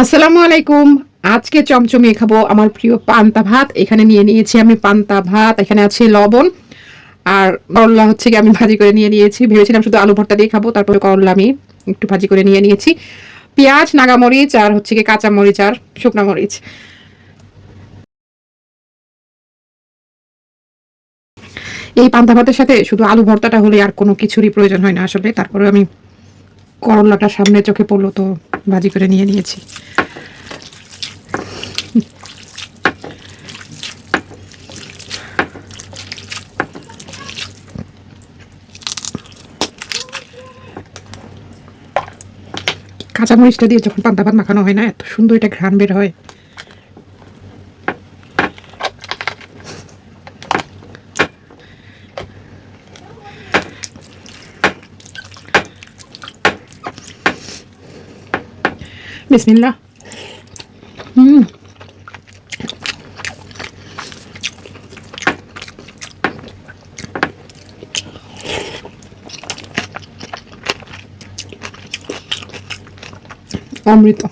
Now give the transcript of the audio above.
আসসালামু আলাইকুম। আজকে চমচমিয়ে খাবো আমার প্রিয় পান্তা ভাত। এখানে নিয়ে নিয়েছি আমি পান্তা ভাত, এখানে আছে লবণ আর করলা হচ্ছে গিয়ে আমি ভাজি করে নিয়ে নিয়েছি। ভেবেছিলাম শুধু আলু ভর্তা দিয়ে খাবো, তারপরে করলা আমি একটু ভাজি করে নিয়ে নিয়েছি। পেঁয়াজ, নাগামরিচ আর হচ্ছে গিয়ে কাঁচা মরিচ আর শুকনা মরিচ। এই পান্তা ভাতের সাথে শুধু আলু ভর্তাটা হলে আর কোনো কিছুরই প্রয়োজন হয় না আসলে। তারপরে আমি করলাটা সামনে চোখে পড়লো তো ভাজি করে নিয়ে নিয়েছি। কাঁচা মরিচটা দিয়ে যখন পান্তা ভাত মাখানো হয় না, এত সুন্দর এটা ঘ্রাণ বের হয়। বিসমিল্লাহ। হুম। অমৃত।